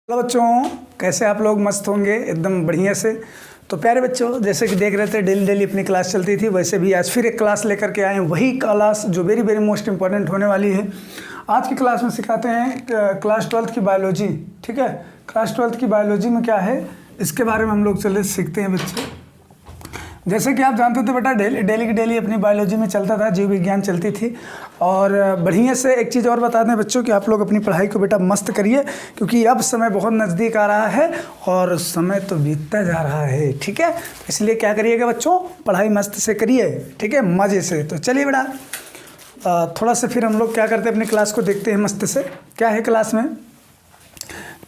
Hello बच्चों, कैसे आप लोग? मस्त होंगे एकदम बढ़िया से। तो प्यारे बच्चों, जैसे कि देख रहे थे डेली डेली अपनी क्लास चलती थी, वैसे भी आज फिर एक क्लास लेकर के आए हैं। वही क्लास जो वेरी वेरी मोस्ट इंपॉर्टेंट होने वाली है। आज की क्लास में सिखाते हैं क्लास 12th की बायोलॉजी। ठीक है, क्लास 12th की बायोलॉजी में क्या है इसके बारे में हम लोग चले सीखते हैं बच्चे। जैसे कि आप जानते थे बेटा, डेली की डेली अपनी बायोलॉजी में चलता था, जीव विज्ञान चलती थी। और बढ़िया से एक चीज़ और बता दें बच्चों कि आप लोग अपनी पढ़ाई को बेटा मस्त करिए, क्योंकि अब समय बहुत नज़दीक आ रहा है और समय तो बीतता जा रहा है। ठीक है, इसलिए क्या करिएगा बच्चों, पढ़ाई मस्त से करिए। ठीक है, मज़े से। तो चलिए बेटा, थोड़ा सा फिर हम लोग क्या करते हैं, अपनी क्लास को देखते हैं मस्त से। क्या है क्लास में,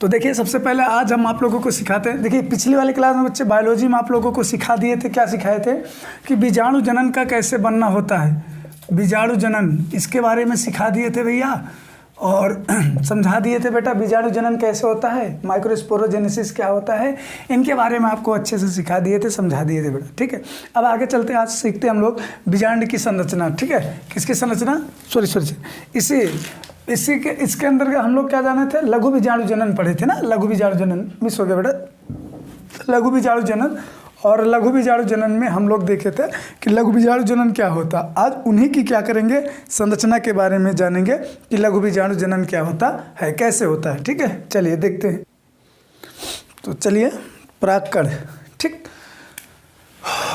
तो देखिए सबसे पहले आज हम आप लोगों को सिखाते हैं। देखिए पिछली वाली क्लास में बच्चे बायोलॉजी में आप लोगों को सिखा दिए थे, क्या सिखाए थे कि बीजाणु जनन का कैसे बनना होता है। बीजाणु जनन इसके बारे में सिखा दिए थे भैया, और समझा दिए थे बेटा बीजाणु जनन कैसे होता है, माइक्रोस्पोरोजेनेसिस क्या होता है, इनके बारे में आपको अच्छे से सिखा दिए थे, समझा दिए थे बेटा। ठीक है, अब आगे चलते हैं। आज सीखते हैं हम लोग बीजांड की संरचना। ठीक है, किसकी संरचना, सॉरी इसके अंदर हम लोग क्या जाने थे, लघु बीजाणु जनन पढ़े थे ना। लघु बीजाणु जनन मिस हो गया बेटा, लघु बीजाणु जनन। और लघु बीजाणु जनन में हम लोग देखे थे कि लघु बीजाणु जनन क्या होता। आज उन्हीं की क्या करेंगे, संरचना के बारे में जानेंगे कि लघु बीजाणु जनन क्या होता है, कैसे होता है। ठीक है, चलिए देखते हैं। तो चलिए, परागकण। ठीक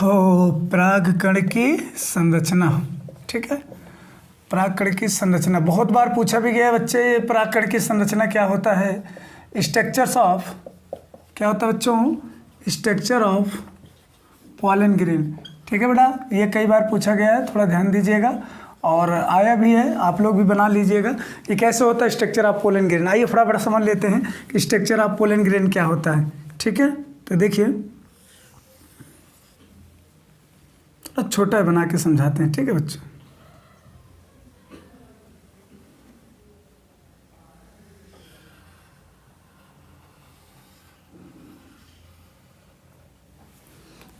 हो, परागकण की संरचना। ठीक है, परागकण की संरचना बहुत बार पूछा भी गया है बच्चे, परागकण की संरचना क्या होता है। स्ट्रक्चर्स ऑफ, क्या होता है बच्चों, स्ट्रक्चर ऑफ पॉलन ग्रेन। ठीक है बेटा, ये कई बार पूछा गया है, थोड़ा ध्यान दीजिएगा। और आया भी है, आप लोग भी बना लीजिएगा कि कैसे होता है स्ट्रक्चर ऑफ पोलन ग्रेन। आइए फटाफट समझ लेते हैं कि स्ट्रक्चर ऑफ पोलन ग्रेन क्या होता है। ठीक है, तो देखिए थोड़ा छोटा बना के समझाते हैं। ठीक है बच्चों,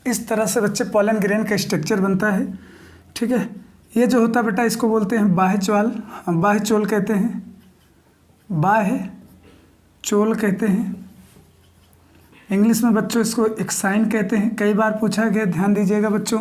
इस तरह से बच्चे पोलन ग्रेन का स्ट्रक्चर बनता है। ठीक है, ये जो होता है बेटा इसको बोलते हैं बाह्य चोल, बाह्य चोल कहते हैं, बाह्य चोल कहते हैं। इंग्लिश में बच्चों इसको एक्साइन कहते हैं, कई बार पूछा गया, ध्यान दीजिएगा बच्चों।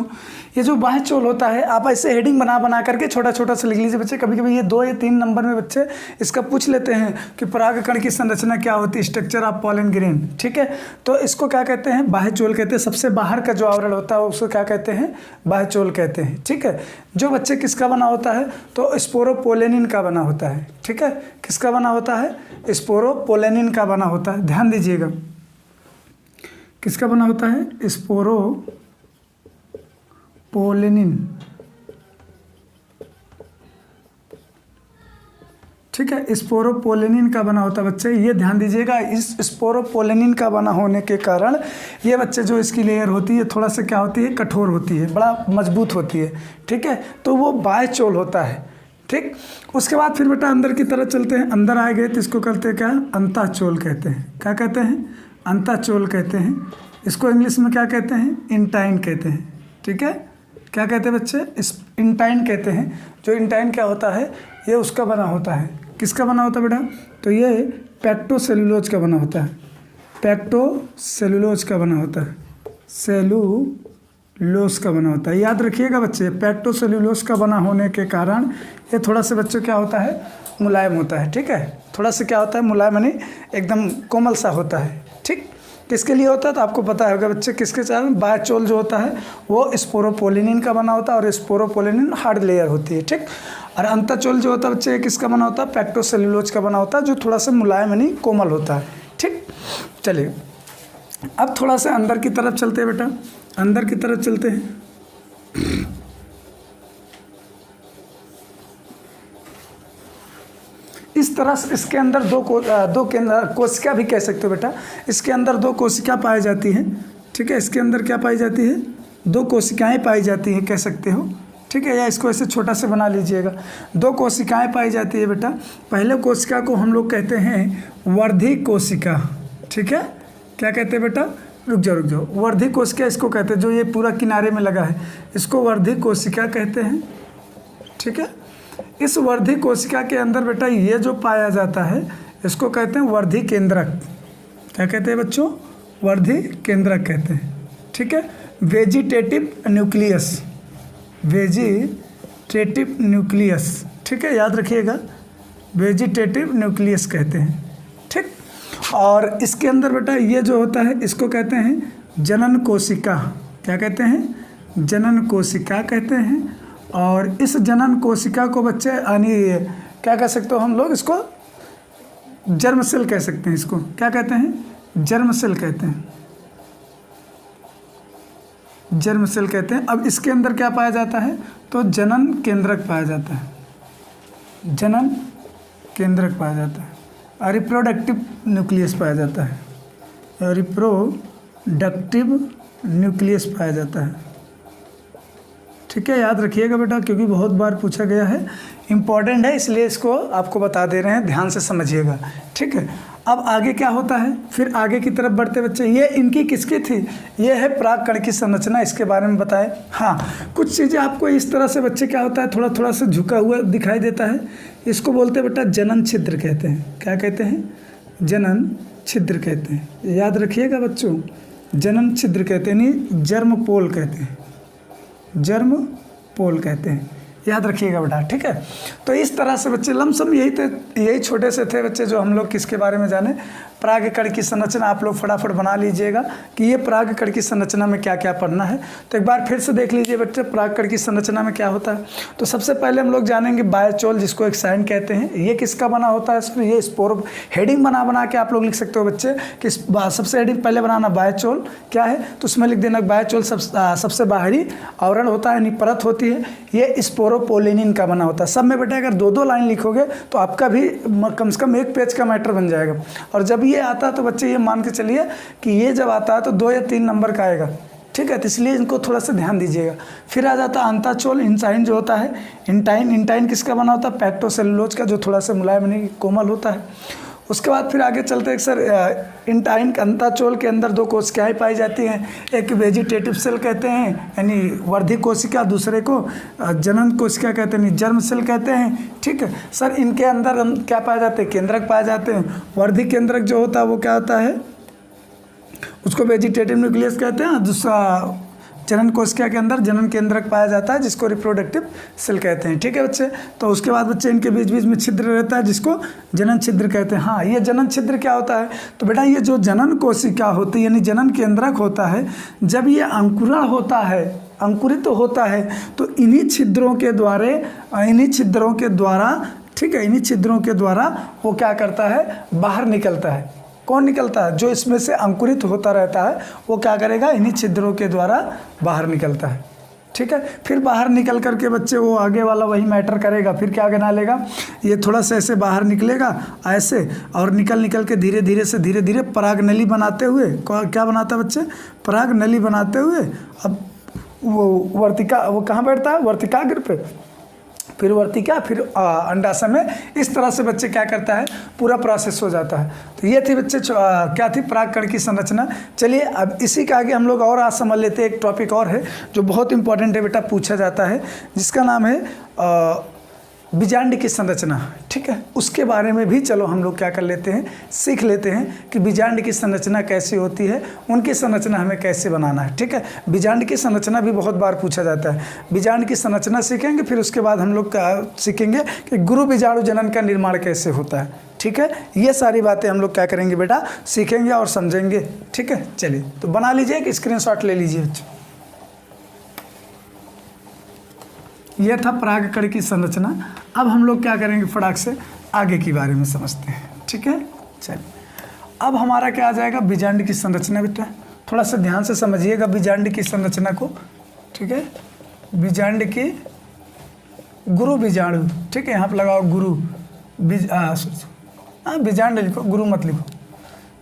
ये जो बाह्य चोल होता है, आप ऐसे हेडिंग बना करके छोटा छोटा सा लिख लीजिए बच्चे। कभी कभी ये 2 या 3 नंबर में बच्चे इसका पूछ लेते हैं कि परागकण की संरचना क्या होती है, स्ट्रक्चर ऑफ पोलन ग्रेन। ठीक है, तो इसको क्या कहते हैं, बाह्य चोल कहते हैं। सबसे बाहर का जो आवरण होता है उसको क्या कहते हैं, बाह्य चोल कहते हैं। ठीक है, जो बच्चे किसका बना होता है, तो स्पोरोपोलेनिन का बना होता है। ठीक है, किसका बना होता है, स्पोरोपोलेनिन का बना होता है। ध्यान दीजिएगा, किसका बना होता है, स्पोरोपोलेनिन। ठीक है, स्पोरोपोलेनिन का बना होता है बच्चे, ये ध्यान दीजिएगा। इस स्पोरोपोलेनिन का बना होने के कारण ये बच्चे जो इसकी लेयर होती है थोड़ा सा क्या होती है, कठोर होती है, बड़ा मजबूत होती है। ठीक है, तो वो बाह्य चोल होता है। ठीक, उसके बाद फिर बेटा अंदर की तरफ चलते हैं। अंदर आए गए तो इसको कहते हैं क्या, अंतःचोल कहते हैं। क्या कहते हैं, अंतःचोल कहते हैं। इसको इंग्लिश में क्या कहते हैं, इंटाइन कहते हैं। ठीक है, क्या कहते हैं बच्चे, इस इंटाइन कहते हैं। जो इंटाइन क्या होता है, ये उसका बना होता है, किसका बना होता है बेटा, तो ये पैक्टोसेलुलोज का बना होता है। पैक्टोसेलुलोज का बना होता है, सेलुलोज का बना होता है। याद रखिएगा बच्चे, पैक्टोसेलुलोज का बना होने के कारण ये थोड़ा सा बच्चों क्या होता है, मुलायम होता है। ठीक है, थोड़ा सा क्या होता है, मुलायम यानी एकदम कोमल सा होता है। ठीक, किसके लिए होता है तो आपको पता होगा बच्चे, किसके कारण, बाह्य चोल जो होता है वो स्पोरोपोलेनिन का बना होता है, और स्पोरोपोलेनिन हार्ड लेयर होती है। ठीक, और अंतःचोल जो होता है बच्चे किसका बना होता है, पैक्टोसेलुलोज का बना होता है, जो थोड़ा सा मुलायम यानी कोमल होता है। ठीक, चलिए अब थोड़ा सा अंदर की तरफ चलते हैं बेटा, अंदर की तरफ चलते हैं। इस तरह से इसके अंदर दो कोशिका भी कह सकते हो बेटा। इसके अंदर 2 कोशिका पाई जाती हैं। ठीक है, इसके अंदर क्या पाई जाती है, 2 कोशिकाएं पाई जाती हैं, कह सकते हो। ठीक है, या इसको ऐसे छोटा से बना लीजिएगा। 2 कोशिकाएं पाई जाती है बेटा। पहले कोशिका को हम लोग कहते हैं वर्धी कोशिका। ठीक है, क्या कहते हैं बेटा, रुक जाओ, वर्धी कोशिका इसको कहते हैं, जो ये पूरा किनारे में लगा है इसको वर्धी कोशिका कहते हैं। ठीक है, इस वर्धी कोशिका के अंदर बेटा ये जो पाया जाता है इसको कहते हैं वर्धी केंद्रक। क्या कहते हैं बच्चों? वर्धी केंद्रक कहते हैं। ठीक है, वेजिटेटिव न्यूक्लियस, वेजिटेटिव न्यूक्लियस, ठीक है, याद रखिएगा, वेजिटेटिव न्यूक्लियस कहते हैं। ठीक, और इसके अंदर बेटा ये जो होता है इसको कहते हैं जनन कोशिका। क्या कहते हैं? जनन कोशिका कहते हैं। और इस जनन कोशिका को बच्चे यानी क्या कह सकते हो हम लोग? इसको जर्म सेल कह सकते हैं। इसको क्या कहते हैं? जर्म सेल कहते हैं, जर्म सेल कहते हैं। अब इसके अंदर क्या पाया जाता है? तो जनन केंद्रक पाया जाता है, जनन केंद्रक पाया जाता है, और रिप्रोडक्टिव न्यूक्लियस पाया जाता है, रिप्रोडक्टिव न्यूक्लियस पाया जाता है। ठीक है, याद रखिएगा बेटा, क्योंकि बहुत बार पूछा गया है, इम्पॉर्टेंट है, इसलिए इसको आपको बता दे रहे हैं, ध्यान से समझिएगा। ठीक है, अब आगे क्या होता है? फिर आगे की तरफ बढ़ते बच्चे, ये इनकी किसकी थी? ये है पराग कण की संरचना, इसके बारे में बताएं। हाँ, कुछ चीज़ें आपको इस तरह से बच्चे क्या होता है, थोड़ा थोड़ा सा झुका हुआ दिखाई देता है, इसको बोलते हैं बेटा जनन छिद्र कहते हैं। क्या कहते हैं? जनन छिद्र कहते हैं। याद रखिएगा बच्चों, जनन छिद्र कहते हैं, नहीं जर्म पोल कहते हैं, जर्म पोल कहते हैं। याद रखिएगा बेटा। ठीक है, तो इस तरह से बच्चे लमसम यही छोटे से थे बच्चे जो हम लोग किसके बारे में जाने, पराग कण की संरचना। आप लोग फटाफट बना लीजिएगा कि ये पराग कण की संरचना में क्या क्या पढ़ना है। तो एक बार फिर से देख लीजिए बच्चे, पराग कण की संरचना में क्या होता है। तो सबसे पहले हम लोग जानेंगे बायोचोल, जिसको एक साइन कहते हैं। ये किसका बना होता है? ये स्पोर, हेडिंग बना के आप लोग लिख सकते हो बच्चे कि सबसे हेडिंग पहले बनाना बायोचोल क्या है, तो उसमें लिख देना बायोचोल सबसे बाहरी आवरण होता है, यानी परत होती है। ये स्पोरोपोलिनिन का बना होता है। सब में बेटा अगर 2-2 लाइन लिखोगे तो आपका भी कम से कम 1 पेज का मैटर बन जाएगा। और जब ये आता है तो बच्चे ये मान के चलिए कि ये जब आता है तो 2 या 3 नंबर का आएगा। ठीक है, तो इसलिए इनको थोड़ा सा ध्यान दीजिएगा। फिर आ जाता है अंताचोल, इंसाइन जो होता है, इंटाइन किसका बना होता है? पैक्टोसेलुलोज का, जो थोड़ा सा मुलायम नहीं कोमल होता है। उसके बाद फिर आगे चलते हैं सर, इंटाइन अंताचोल के अंदर 2 कोशिकाएँ पाई जाती हैं। एक वेजिटेटिव सेल कहते हैं, यानी वर्धी कोशिका, दूसरे को जनन कोशिका कहते हैं, जर्म सेल कहते हैं। ठीक है सर, इनके अंदर क्या पाए जाते हैं? केंद्रक पाए जाते हैं। वर्धी केंद्रक जो होता है वो क्या होता है? उसको वेजिटेटिव न्यूक्लियस कहते हैं। दूसरा जनन कोशिका के अंदर जनन केंद्रक पाया जाता है, जिसको रिप्रोडक्टिव सेल कहते हैं। ठीक है बच्चे, तो उसके बाद बच्चे इनके बीच बीच में छिद्र रहता है, जिसको जनन छिद्र कहते हैं। हाँ, ये जनन छिद्र क्या होता है? तो बेटा ये जो जनन कोशिका होती है, यानी जनन केंद्रक होता है, जब ये अंकुरण होता है, अंकुरित तो होता है, तो इन्हीं छिद्रों के द्वारा, ठीक है, इन्हीं छिद्रों के द्वारा वो क्या करता है? बाहर निकलता है। कौन निकलता है? जो इसमें से अंकुरित होता रहता है वो क्या करेगा? इन्हीं छिद्रों के द्वारा बाहर निकलता है। ठीक है, फिर बाहर निकल करके बच्चे वो आगे वाला वही मैटर करेगा। फिर क्या बना लेगा? ये थोड़ा सा ऐसे बाहर निकलेगा ऐसे, और निकल के धीरे धीरे पराग नली बनाते हुए, क्या बनाता है बच्चे? पराग नली बनाते हुए अब वो वर्तिका, वो कहाँ बैठता है? वर्तिकाग्र पे, फिर वर्तिका, फिर अंडाशय में। इस तरह से बच्चे क्या करता है? पूरा प्रोसेस हो जाता है। तो ये थी बच्चे क्या थी? पराग कण की संरचना। चलिए अब इसी के आगे हम लोग और आज समझ लेते हैं। एक टॉपिक और है जो बहुत इंपॉर्टेंट है बेटा, पूछा जाता है, जिसका नाम है बीजांड की संरचना। ठीक है, उसके बारे में भी चलो हम लोग क्या कर लेते हैं? सीख लेते हैं कि बीजांड की संरचना कैसी होती है, उनकी संरचना हमें कैसे बनाना है। ठीक है, बीजांड की संरचना भी बहुत बार पूछा जाता है। बीजांड की संरचना सीखेंगे, फिर उसके बाद हम लोग सीखेंगे कि गुरु बीजाणु जनन का निर्माण कैसे होता है। ठीक है, ये सारी बातें हम लोग क्या करेंगे बेटा? सीखेंगे और समझेंगे। ठीक है, चलिए तो बना लीजिए, एक स्क्रीनशॉट ले लीजिए बच्चों। यह था पराग कण की संरचना। अब हम लोग क्या करेंगे? फटाक से आगे के बारे में समझते हैं। ठीक है, चलिए अब हमारा क्या आ जाएगा? बीजांड की संरचना। बेटा थोड़ा सा ध्यान से समझिएगा बीजांड की संरचना को। ठीक है, बीजांड की गुरु बीजाणु। ठीक है, यहाँ पर लगाओ गुरु बीजांड लिखो, गुरु मत लिखो।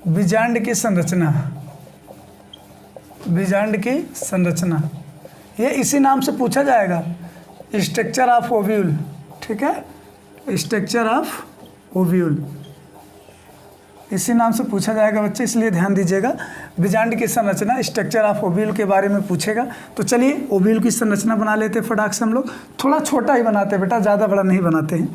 बीजांड की संरचना, बीजांड की संरचना, ये इसी नाम से पूछा जाएगा, स्ट्रक्चर ऑफ ओव्यूल। ठीक है, स्ट्रक्चर ऑफ ओव्यूल इसी नाम से पूछा जाएगा बच्चे, इसलिए ध्यान दीजिएगा। बीजांड की संरचना, स्ट्रक्चर ऑफ ओव्यूल के बारे में पूछेगा। तो चलिए ओव्यूल की संरचना बना लेते हैं फटाक से। हम लोग थोड़ा छोटा ही बनाते हैं बेटा, ज़्यादा बड़ा नहीं बनाते हैं।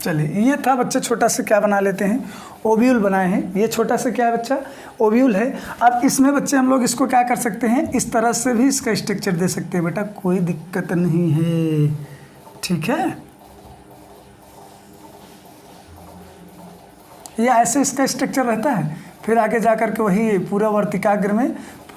चलिए, ये था बच्चे छोटा सा क्या बना लेते हैं, ओव्यूल बनाए हैं। ये छोटा सा क्या है बच्चा, ओव्यूल है। अब इसमें बच्चे हम लोग इसको क्या कर सकते हैं, इस तरह से भी इसका स्ट्रक्चर दे सकते हैं बेटा, कोई दिक्कत नहीं है, ठीक है। ये ऐसे इसका स्ट्रक्चर रहता है, फिर आगे जा कर के वही पूरा वर्तिकाग्र में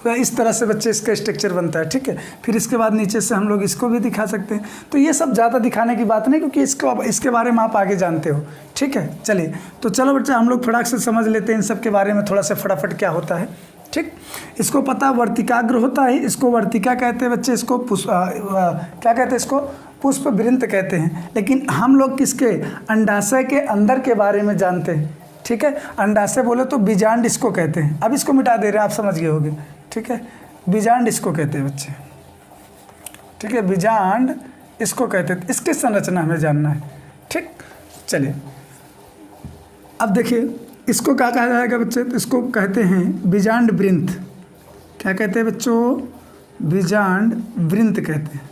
इस तरह से बच्चे इसका स्ट्रक्चर बनता है, ठीक है। फिर इसके बाद नीचे से हम लोग इसको भी दिखा सकते हैं। तो ये सब ज़्यादा दिखाने की बात नहीं, क्योंकि इसके बारे में आप आगे जानते हो, ठीक है। चलिए, तो चलो बच्चा हम लोग फटाक से समझ लेते हैं इन सब के बारे में थोड़ा सा फटाफट क्या होता है, ठीक। इसको पता वर्तिकाग्र होता है, इसको वर्तिका कहते हैं बच्चे, इसको क्या कहते हैं, इसको पुष्प वृंत कहते हैं। लेकिन हम लोग किसके, अंडाशय के अंदर के बारे में जानते हैं, ठीक है। अंडाशय बोले तो बीजांड इसको कहते हैं। अब इसको मिटा दे रहे हैं, आप समझ गए होंगे, ठीक है। बीजांड इसको कहते हैं बच्चे, ठीक है, बीजांड इसको कहते हैं। इसकी संरचना हमें जानना है, ठीक। चलिए, अब देखिए इसको क्या कहा जाएगा बच्चे, तो इसको कहते हैं बीजांड वृंत। क्या कहते हैं बच्चों, बीजांड वृंत कहते हैं,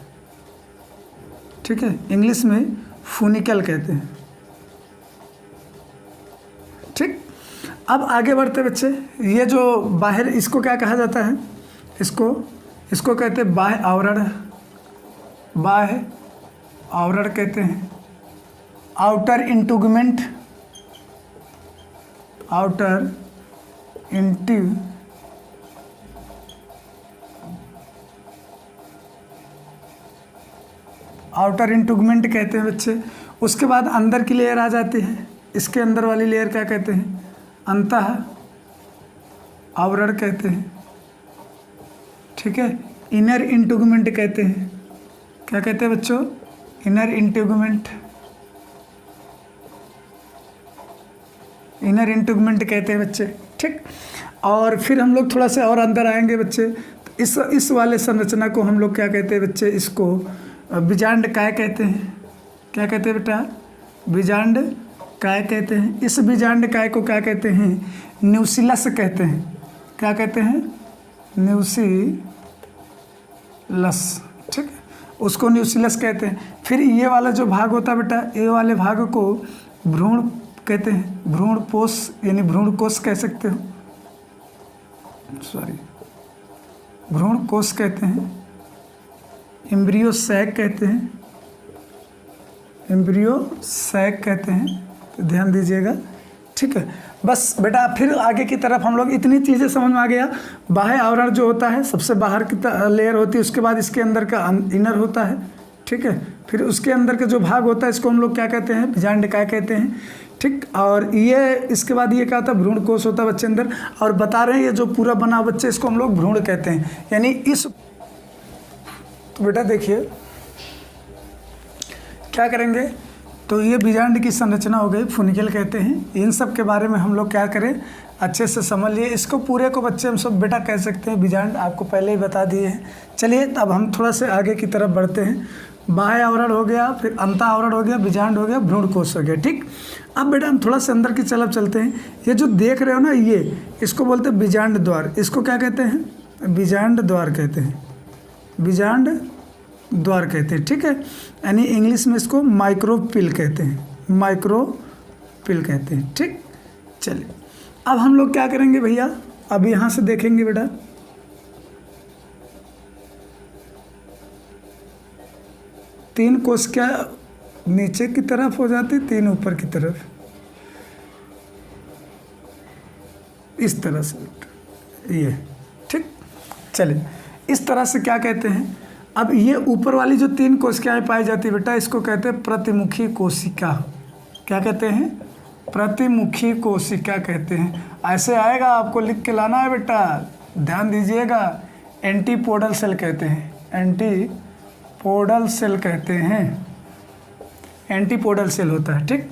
ठीक है। इंग्लिश में फूनिकल कहते हैं, ठीक। अब आगे बढ़ते बच्चे, ये जो बाहर, इसको क्या कहा जाता है, इसको कहते हैं बाह्य आवरण, बाह्य आवरण कहते हैं। आउटर इंटुगमेंट, आउटर इंटुगमेंट कहते हैं बच्चे। उसके बाद अंदर की लेयर आ जाती है, इसके अंदर वाली लेयर क्या कहते हैं, अंतः आवरण कहते हैं, ठीक है। इनर इंटुगमेंट कहते हैं। क्या कहते हैं बच्चों, इनर इंटुगमेंट, इनर इंटुगमेंट कहते हैं बच्चे, ठीक। और फिर हम लोग थोड़ा सा और अंदर आएंगे बच्चे, तो इस वाले संरचना को हम लोग क्या कहते हैं बच्चे, इसको बीजांड काय कहते हैं। क्या कहते हैं बेटा, बीजांड काय कहते हैं। इस बीजांड काय को क्या कहते हैं, न्यूसिलस कहते हैं। क्या कहते हैं, न्यूसिलस, ठीक है, उसको न्यूसिलस कहते हैं। फिर ये वाला जो भाग होता है बेटा, ये वाले भाग को भ्रूण कहते हैं, भ्रूण कोश यानी भ्रूण कोश कह सकते हो, सॉरी, भ्रूण कोश कहते हैं। एम्ब्रियो सैक कहते हैं, एम्ब्रियो सैक कहते हैं, तो ध्यान दीजिएगा, ठीक है। बस बेटा फिर आगे की तरफ हम लोग इतनी चीज़ें समझ में आ गया। बाह्य आवरण जो होता है सबसे बाहर की लेयर होती है, उसके बाद इसके अंदर का इनर होता है, ठीक है। फिर उसके अंदर का जो भाग होता है इसको हम लोग क्या कहते हैं, बीजांड काय कहते हैं, ठीक। और ये इसके बाद ये क्या होता है, भ्रूण कोश होता है बच्चे अंदर। और बता रहे हैं ये जो पूरा बना बच्चे, इसको हम लोग भ्रूण कहते हैं, यानी इस। तो बेटा देखिए क्या करेंगे, तो ये बीजांड की संरचना हो गई, फुनिकल कहते हैं। इन सब के बारे में हम लोग क्या करें, अच्छे से समझ लिए। इसको पूरे को बच्चे हम सब बेटा कह सकते हैं बीजांड, आपको पहले ही बता दिए हैं। चलिए अब हम थोड़ा से आगे की तरफ बढ़ते हैं। बाह्य आवरण हो गया, फिर अंतः आवरण हो गया, बीजांड हो गया, भ्रूण कोश हो गया, ठीक। अब बेटा हम थोड़ा सा अंदर की तरफ चलते हैं। ये जो देख रहे हो ना, ये इसको बोलते हैं बीजांड द्वार। इसको क्या कहते हैं, बीजांड द्वार कहते हैं, बीजांड द्वार कहते हैं, ठीक है। यानी इंग्लिश में इसको माइक्रोपिल कहते हैं, माइक्रोपिल कहते हैं, ठीक। चलिए अब हम लोग क्या करेंगे भैया, अब यहाँ से देखेंगे बेटा, तीन कोश क्या नीचे की तरफ हो जाती, तीन ऊपर की तरफ, इस तरह से ये, ठीक। चलिए इस तरह से क्या कहते हैं। अब ये ऊपर वाली जो तीन कोशिकाएं पाई जाती है बेटा, इसको कहते हैं प्रतिमुखी कोशिका। क्या कहते हैं, प्रतिमुखी कोशिका कहते हैं। ऐसे आएगा, आपको लिख के लाना है बेटा, ध्यान दीजिएगा। एंटीपोडल सेल कहते हैं, एंटीपोडल सेल कहते हैं, एंटीपोडल सेल होता है, ठीक।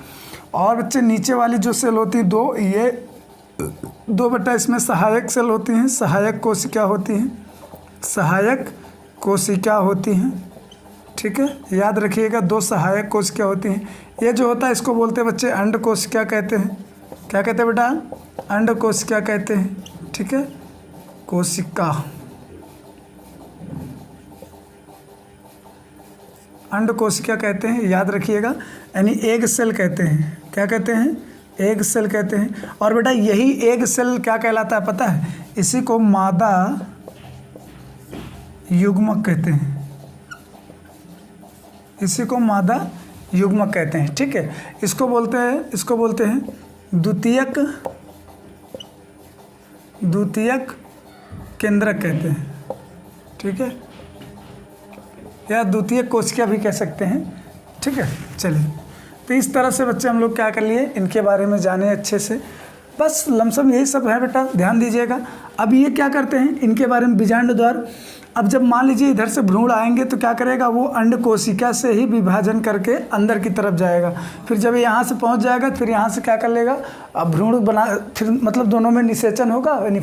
और बच्चे नीचे वाली जो सेल होती है दो, ये दो बेटा इसमें सहायक सेल होती हैं, सहायक कोशिका होती हैं, सहायक कोशिका होती हैं, ठीक है। याद रखिएगा, दो सहायक कोशिका होती हैं। ये जो होता है इसको बोलते हैं बच्चे अंड कोशिका कहते हैं। क्या कहते हैं बेटा, अंड कोशिका कहते हैं, ठीक है, कोशिका। अंड कोशिका कहते हैं, याद रखिएगा, यानी एग सेल कहते हैं। क्या कहते हैं? एग सेल कहते हैं। और बेटा यही एग सेल क्या कहलाता है पता है? इसी को मादा युग्मक कहते हैं, इसी को मादा युग्मक कहते हैं। ठीक है, इसको बोलते हैं द्वितीयक केंद्रक कहते हैं। ठीक है, या द्वितीयक कोशिका भी कह सकते हैं। ठीक है, चलिए, तो इस तरह से बच्चे हम लोग क्या कर लिए, इनके बारे में जाने अच्छे से। बस लमसम यही सब है बेटा, ध्यान दीजिएगा। अब ये क्या करते हैं, इनके बारे में बीजांड द्वार। अब जब मान लीजिए इधर से भ्रूण आएंगे तो क्या करेगा, वो अंड कोशिका से ही विभाजन करके अंदर की तरफ जाएगा। फिर जब यहाँ से पहुँच जाएगा फिर यहाँ से क्या कर लेगा, अब भ्रूण बना, फिर मतलब दोनों में निषेचन होगा, यानी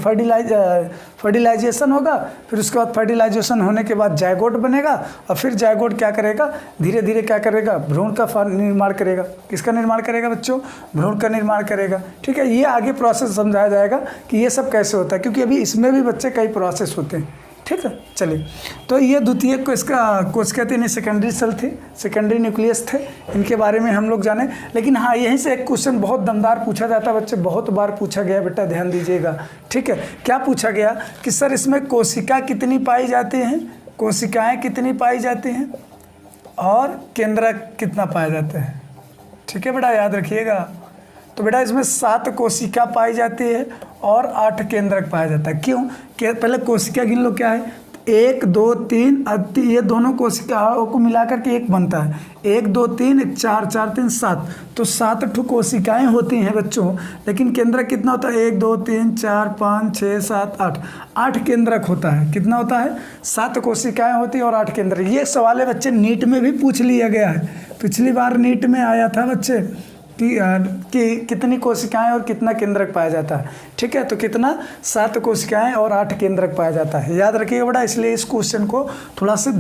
फर्टिलाइजेशन होगा। फिर उसके बाद फर्टिलाइजेशन होने के बाद जायगोट बनेगा, और फिर जायगोट क्या करेगा, धीरे धीरे क्या करेगा, भ्रूण का निर्माण करेगा। किसका निर्माण करेगा बच्चों? भ्रूण का निर्माण करेगा। ठीक है, ये आगे प्रोसेस समझाया जाएगा कि ये सब कैसे होता है, क्योंकि अभी इसमें भी बच्चे कई प्रोसेस होते हैं। ठीक है, चलिए, तो ये द्वितीयक को इसका कोशिका थी, यानी सेकेंडरी सेल थी, सेकेंडरी न्यूक्लियस थे, इनके बारे में हम लोग जाने। लेकिन हाँ, यहीं से एक क्वेश्चन बहुत दमदार पूछा जाता है बच्चे, बहुत बार पूछा गया बेटा, ध्यान दीजिएगा। ठीक है, क्या पूछा गया कि सर इसमें कोशिका कितनी पाई जाती हैं, कोशिकाएँ कितनी पाई जाती हैं और केंद्रक कितना पाया जाता है। ठीक है बेटा, याद रखिएगा। तो बेटा इसमें 7 कोशिका पाई जाती है और 8 केंद्रक पाया जाता है। क्यों? पहले कोशिका गिन लो क्या है, 1 2 3, ये दोनों कोशिकाओं को मिलाकर के एक बनता है। 1 2 3 4 4 3 7, तो 7 ठो कोशिकाएं होती हैं बच्चों। लेकिन केंद्रक कितना होता है? 1 2 3 4 5 6 7 8, 8 केंद्रक होता है। कितना होता है? 7 कोशिकाएं होती हैं और 8 केंद्रक। ये सवाल है बच्चे नीट में भी पूछ लिया गया है, पिछली बार नीट में आया था बच्चे कि कितनी कोशिकाएं और कितना केंद्रक पाया जाता है। ठीक है, तो कितना? 7 कोशिकाएं और 8 केंद्रक पाया जाता है। याद रखिएगा बेटा, इसलिए इस क्वेश्चन को थोड़ा सा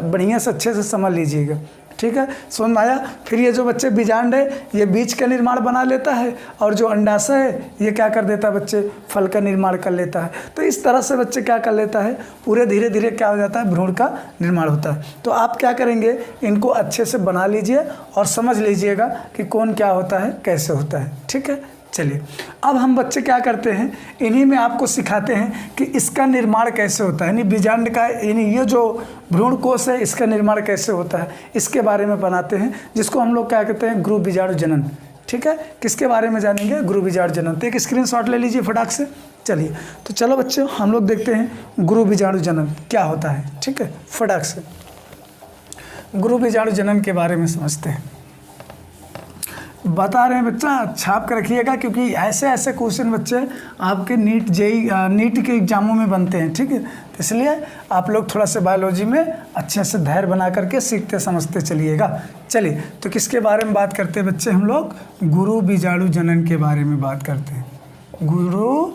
बढ़िया से अच्छे से समझ लीजिएगा। ठीक है, समझ में आया। फिर ये जो बच्चे बीजांड है, ये बीज का निर्माण बना लेता है, और जो अंडाशय है ये क्या कर देता है बच्चे, फल का निर्माण कर लेता है। तो इस तरह से बच्चे क्या कर लेता है, पूरे धीरे धीरे क्या हो जाता है, भ्रूण का निर्माण होता है। तो आप क्या करेंगे, इनको अच्छे से बना लीजिए और समझ लीजिएगा कि कौन क्या होता है, कैसे होता है। ठीक है, चलिए, अब हम बच्चे क्या करते हैं, इन्हीं में आपको सिखाते हैं कि इसका निर्माण कैसे होता है, यानी बीजांड का, यानी ये जो भ्रूण कोश है इसका निर्माण कैसे होता है, इसके बारे में बनाते हैं, जिसको हम लोग क्या कहते हैं, गुरु बीजाणु जनन। ठीक है, किसके बारे में जानेंगे, गुरु बीजाणु जनन। तो एक स्क्रीनशॉट ले लीजिए फटाक से। चलिए, तो चलो बच्चों हम लोग देखते हैं गुरु बीजाणु जनन क्या होता है। ठीक है, फटाक से गुरु बीजाणु जनन के बारे में समझते हैं। बता रहे हैं बच्चा, छाप कर रखिएगा, क्योंकि ऐसे ऐसे क्वेश्चन बच्चे आपके नीट के एग्जामों में बनते हैं। ठीक है, तो इसलिए आप लोग थोड़ा सा बायोलॉजी में अच्छे से धैर्य बना करके सीखते समझते चलिएगा। चलिए, तो किसके बारे में बात करते हैं बच्चे, हम लोग गुरु बीजाणु जनन के बारे में बात करते हैं। गुरु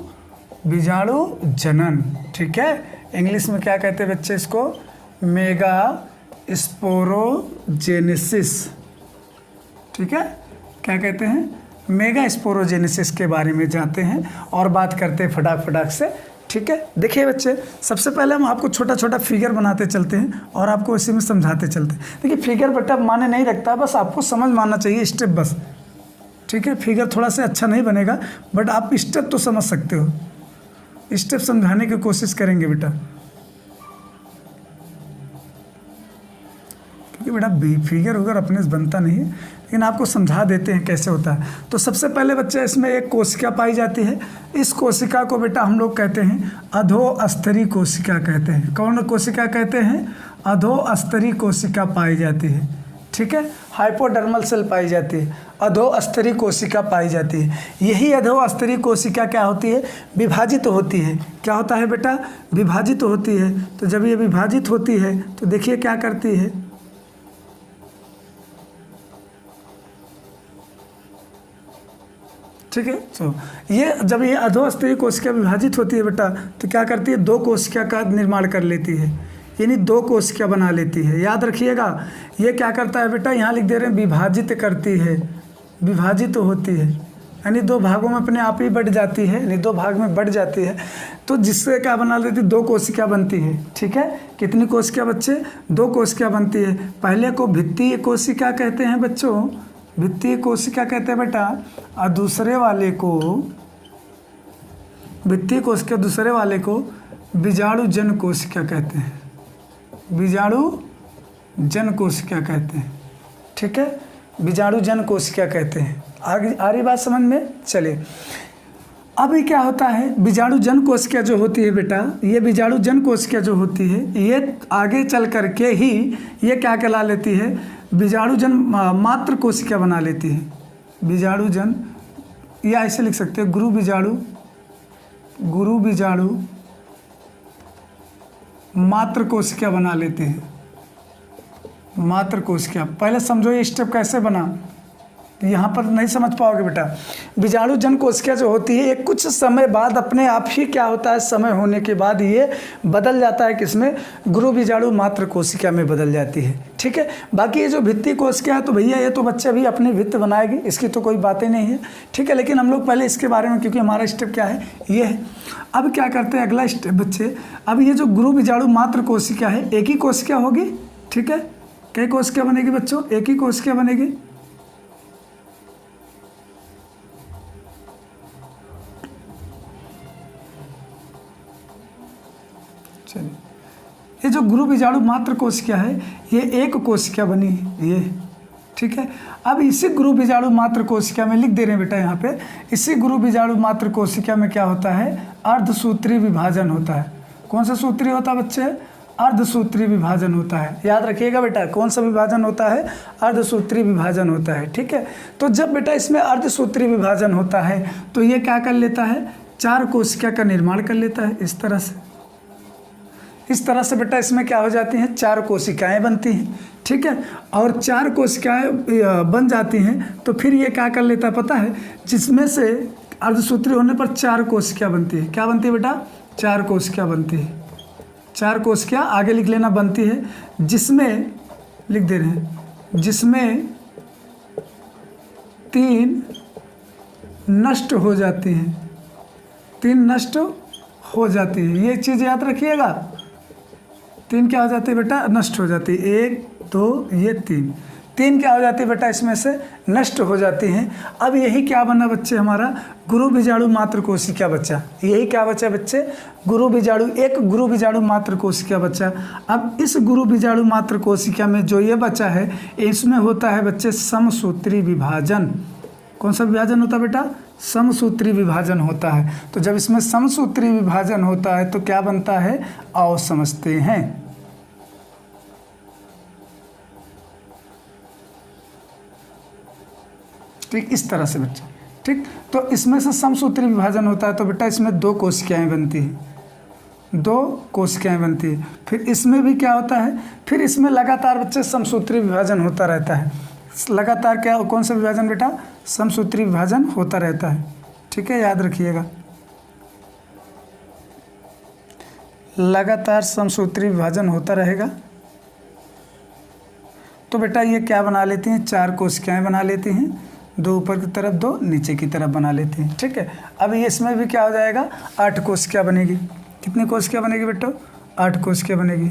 बीजाणु जनन। ठीक है, इंग्लिश में क्या कहते हैं बच्चे इसको, मेगा स्पोरोजेनेसिस। ठीक है, क्या कहते हैं, मेगा स्पोरोजेनेसिस के बारे में जानते हैं और बात करते हैं फटाक से। ठीक है, देखिए बच्चे, सबसे पहले हम आपको छोटा छोटा फिगर बनाते चलते हैं और आपको इसी में समझाते चलते हैं। देखिए, फिगर बेटा माने नहीं रखता, बस आपको समझ मानना चाहिए स्टेप बस। ठीक है, फिगर थोड़ा सा अच्छा नहीं बनेगा, बट आप स्टेप तो समझ सकते हो। स्टेप समझाने की कोशिश करेंगे बेटा, क्योंकि बेटा फिगर वगैरह अपने से बनता नहीं है, लेकिन आपको समझा देते हैं कैसे होता है। तो सबसे पहले बच्चे इसमें एक कोशिका पाई जाती है। इस कोशिका को बेटा हम लोग कहते हैं अधोस्तरी कोशिका कहते हैं। कौन कोशिका कहते हैं? अधोस्तरी कोशिका पाई जाती है। ठीक है, हाइपोडर्मल सेल पाई जाती है, अधोस्तरी कोशिका पाई जाती है। यही अधोस्तरी कोशिका क्या होती है, विभाजित होती है। क्या होता है बेटा, विभाजित होती है। तो जब ये विभाजित होती है तो देखिए क्या करती है, ठीक है। तो ये जब ये अधोस्तरीय कोशिका विभाजित होती है बेटा, तो क्या करती है, 2 कोशिका का निर्माण कर लेती है, यानी 2 कोशिका बना लेती है। याद रखिएगा, ये क्या करता है बेटा, यहाँ लिख दे रहे हैं विभाजित करती है, विभाजित होती है, यानी दो भागों में अपने आप ही बढ़ जाती है, यानी दो भाग में बढ़ जाती है, तो जिससे क्या बना लेती है, दो कोशिका बनती है। ठीक है, कितनी कोशिका बच्चे, दो कोशिका बनती है। पहले को भित्तीय कोशिका कहते हैं बच्चों, भित्तीय कोशिका कहते हैं बेटा, और दूसरे वाले को भित्तीय कोशिका, दूसरे वाले को बीजाणु जन कोशिका कहते हैं, बीजाणु जन कोशिका कहते हैं। ठीक है, बीजाणु जन कोशिका कहते हैं। आगे आ रही बात समझ में, चलिए अभी क्या होता है, बीजाणु जन कोशिका जो होती है बेटा, ये बीजाणु जन कोशिका जो होती है, ये आगे चल करके ही ये क्या कहला लेती है, बीजाणु जन मात्र कोशिका बना लेती है। बीजाणु जन, या ऐसे लिख सकते हैं गुरु बीजाणु, गुरु बीजाणु मात्र कोशिका बना लेती है, मात्र कोशिका। पहले समझो ये स्टेप कैसे बना, यहाँ पर नहीं समझ पाओगे बेटा। बीजाणु जन कोशिका जो होती है, ये कुछ समय बाद अपने आप ही क्या होता है, समय होने के बाद ये बदल जाता है किसमें, गुरु बीजाणु मात्र कोशिका में बदल जाती है। ठीक है, बाकी ये जो भित्ति कोशिका है तो भैया ये तो बच्चे अभी अपनी भित्त बनाएगी, इसकी तो कोई बातें नहीं है। ठीक है, लेकिन हम लोग पहले इसके बारे में, क्योंकि हमारा स्टेप क्या है, ये है। अब क्या करते हैं अगला स्टेप बच्चे, अब ये जो गुरु बीजाणु मात्र कोशिका है, एक ही कोशिका होगी। ठीक है, कई कोशिका बनेगी बच्चों, एक ही कोशिका बनेगी। चलिए, ये जो गुरु बीजाणु मात्र कोशिका है, ये एक कोशिका बनी ये। ठीक है, अब इसी गुरु बीजाणु मात्र कोशिका में लिख दे रहे हैं बेटा यहाँ पे, इसी गुरु बीजाणु मात्र कोशिका में क्या होता है, अर्धसूत्री विभाजन होता है। कौन सा सूत्री होता है बच्चे, अर्धसूत्री विभाजन होता है। याद रखिएगा बेटा, कौन सा विभाजन होता है, अर्धसूत्री विभाजन होता है। ठीक है, तो जब बेटा इसमें अर्धसूत्री विभाजन होता है तो ये क्या कर लेता है, चार कोशिका का निर्माण कर लेता है। इस तरह से, इस तरह से बेटा इसमें क्या हो जाती हैं, चार कोशिकाएं बनती हैं। ठीक है, और चार कोशिकाएं बन जाती हैं तो फिर ये क्या कर लेता है पता है, जिसमें से अर्धसूत्री होने पर चार कोशिका बनती है। क्या बनती है बेटा, चार कोशिका बनती है। चार कोशिका आगे लिख लेना बनती है, जिसमें लिख दे रहे हैं, जिसमें तीन नष्ट हो जाती हैं, तीन नष्ट हो जाती है। ये चीज़ याद रखिएगा, तीन क्या हो जाती है बेटा, नष्ट हो जाती है। एक दो ये तीन, तीन क्या हो जाती है बेटा, इसमें से नष्ट हो जाती हैं। अब यही क्या बना बच्चे, हमारा गुरु बीजाणु मात्र कोशिका बच्चा। यही क्या बचा बच्चे, गुरु बीजाणु, एक गुरु बीजाणु मात्र कोशिका बच्चा। अब इस गुरु बीजाणु मात्र कोशिका में जो ये बचा है, इसमें होता है बच्चे समसूत्री विभाजन। कौन सा विभाजन होता है बेटा, समसूत्री विभाजन होता है। तो जब इसमें समसूत्री विभाजन होता है तो क्या बनता है, आओ समझते हैं। ठीक, इस तरह से बच्चा। ठीक, तो इसमें से समसूत्री विभाजन होता है तो बेटा इसमें दो कोशिकाएं बनती हैं, दो कोशिकाएं बनती है। फिर इसमें भी क्या होता है, फिर इसमें लगातार बच्चे समसूत्री विभाजन होता रहता है। लगातार क्या, कौन सा विभाजन बेटा, समसूत्री विभाजन होता रहता है। ठीक है, याद रखिएगा, लगातार समसूत्री विभाजन होता रहेगा। तो बेटा ये क्या बना लेती हैं, चार कोशिकाएं बना लेती हैं, दो ऊपर की तरफ दो नीचे की तरफ बना लेती हैं। ठीक है, अब ये इसमें भी क्या हो जाएगा, 8 कोशिका बनेगी। कितनी कोशिका बनेगी बेटा, 8 कोशिका बनेगी।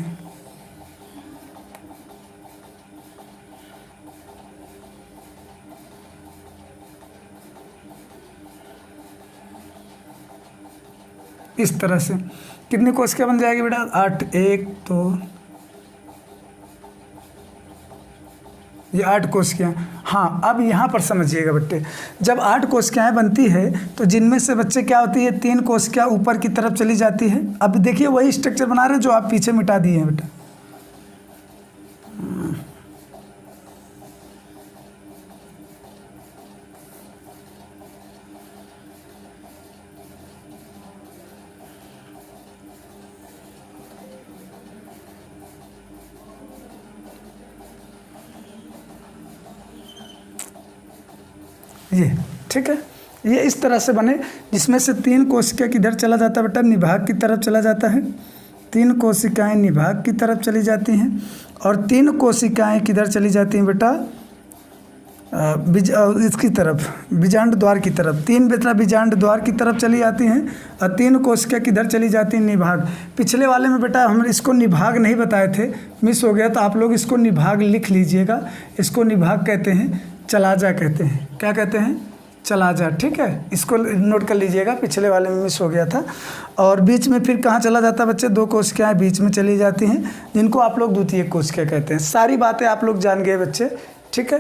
इस तरह से कितनी कोशिका बन जाएगी बेटा, 8, 1 2, ये 8 कोशिकाएं। हाँ, अब यहाँ पर समझिएगा बेटे, जब 8 कोशिकाएं बनती है तो जिनमें से बच्चे क्या होती है, 3 कोशिका ऊपर की तरफ चली जाती है। अब देखिए वही स्ट्रक्चर बना रहे हैं जो आप पीछे मिटा दिए हैं बेटा। ये ठीक है, ये इस तरह से बने, जिसमें से 3 कोशिका किधर चला जाता है बेटा, निभाग की तरफ चला जाता है। 3 कोशिकाएं निभाग की तरफ चली जाती हैं और 3 कोशिकाएं किधर चली जाती हैं बेटा, इसकी तरफ बीजांड द्वार की तरफ, 3 बेटा बीजांड द्वार की तरफ चली जाती हैं और 3 कोशिका किधर चली जाती हैं, निभाग। पिछले वाले में बेटा हम इसको निभाग नहीं बताए थे, मिस हो गया, तो आप लोग इसको निभाग लिख लीजिएगा। इसको निभाग कहते हैं, चला जा कहते हैं। क्या कहते हैं? चला जा। ठीक है, इसको नोट कर लीजिएगा, पिछले वाले में मिस हो गया था। और बीच में फिर कहाँ चला जाता है बच्चे? 2 कोशिकाएँ बीच में चली जाती हैं, जिनको आप लोग द्वितीयक कोशिका कहते हैं। सारी बातें आप लोग जान गए बच्चे। ठीक है,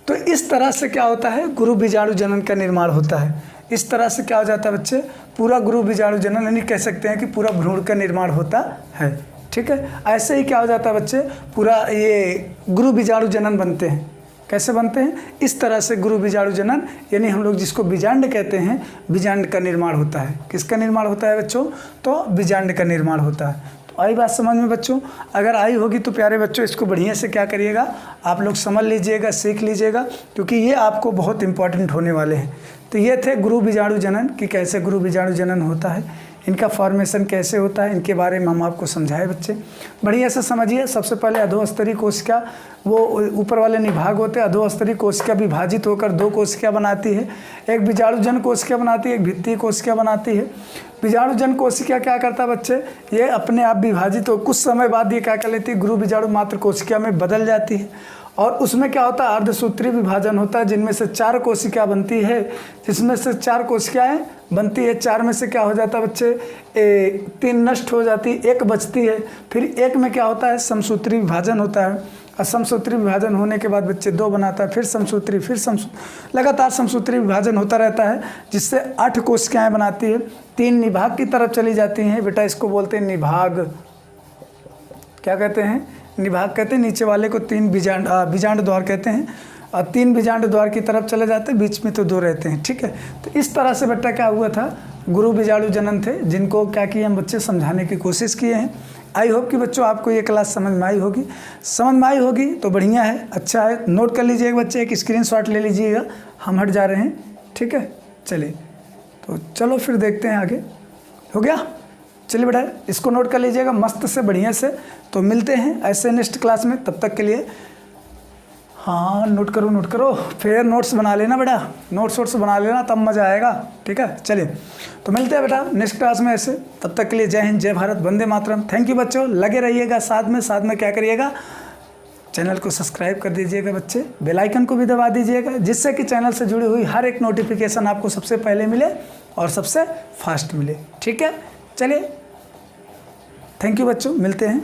तो इस तरह से क्या होता है, गुरु बीजाणु जनन का निर्माण होता है। इस तरह से क्या हो जाता है बच्चे, पूरा गुरु बीजाणु जनन, यानी कह सकते हैं कि पूरा भ्रूण का निर्माण होता है। ठीक है, ऐसे ही क्या हो जाता है बच्चे, पूरा ये गुरु बीजाणु जनन बनते हैं। कैसे बनते हैं? इस तरह से गुरु बीजाणु जनन, यानी हम लोग जिसको बीजांड कहते हैं, बीजांड का निर्माण होता है। किसका निर्माण होता है बच्चों? तो बीजांड का निर्माण होता है। तो आई बात समझ में बच्चों? अगर आई होगी तो प्यारे बच्चों इसको बढ़िया से क्या करिएगा, आप लोग समझ लीजिएगा, सीख लीजिएगा, क्योंकि ये आपको बहुत इंपॉर्टेंट होने वाले हैं। तो ये थे गुरु बीजाणु जनन कि कैसे गुरु बीजाणु जनन होता है, इनका फॉर्मेशन कैसे होता है, इनके बारे में हम आपको समझाए बच्चे। बढ़िया से समझिए। सबसे पहले अधोस्तरीय कोशिका, वो ऊपर वाले निभाग होते हैं। अधोस्तरीय कोशिका विभाजित होकर 2 कोशिका बनाती है, एक बीजाणुजन कोशिका बनाती है, एक भित्तीय कोशिका बनाती है। बीजाणुजन कोशिका क्या करता है बच्चे, ये अपने आप विभाजित हो कुछ समय बाद ये क्या कर लेती है, गुरु बीजाणु मात्र कोशिका में बदल जाती है। और उसमें क्या होता है, अर्धसूत्री विभाजन होता है, जिनमें से 4 कोशिका बनती है। जिसमें से 4 कोशिकाएं बनती है, 4 में से क्या हो जाता है बच्चे, 3 नष्ट हो जाती, 1 बचती है। फिर 1 में क्या होता है, समसूत्री विभाजन होता है। और समसूत्री विभाजन होने के बाद बच्चे 2 बनाता है, फिर समसूत्री, फिर लगातार समसूत्री विभाजन होता रहता है, जिससे 8 कोशिकाएं बनाती है। 3 निभाग की तरफ चली जाती हैं बेटा, इसको बोलते हैं निभाग। क्या कहते हैं? निभाग कहते हैं। नीचे वाले को 3 बीजांड द्वार कहते हैं। और 3 बीजांड द्वार की तरफ चले जाते हैं, बीच में तो 2 रहते हैं। ठीक है, तो इस तरह से बेटा क्या हुआ था, गुरु बीजाणु जनन थे, जिनको क्या किए हम बच्चे समझाने की कोशिश किए हैं। आई होप कि बच्चों आपको ये क्लास समझ में आई होगी। समझ में आई होगी तो बढ़िया है, अच्छा है। नोट कर लीजिएगा बच्चे, एक स्क्रीनशॉट ले लीजिएगा, हम हट जा रहे हैं। ठीक है, चलिए तो चलो फिर देखते हैं आगे। हो गया? चलिए बेटा इसको नोट कर लीजिएगा मस्त से, बढ़िया से। तो मिलते हैं ऐसे नेक्स्ट क्लास में, तब तक के लिए हाँ नोट करो, फिर नोट्स बना लेना बेटा, नोट्स बना लेना, तब मज़ा आएगा। ठीक है, चलिए तो मिलते हैं बेटा नेक्स्ट क्लास में ऐसे। तब तक के लिए जय हिंद, जय भारत, वंदे मातरम। थैंक यू बच्चों, लगे रहिएगा साथ में क्या करिएगा, चैनल को सब्सक्राइब कर दीजिएगा बच्चे, बेल आइकन को भी दबा दीजिएगा, जिससे कि चैनल से जुड़ी हुई हर एक नोटिफिकेशन आपको सबसे पहले मिले और सबसे फास्ट मिले। ठीक है, चलिए थैंक यू बच्चों, मिलते हैं।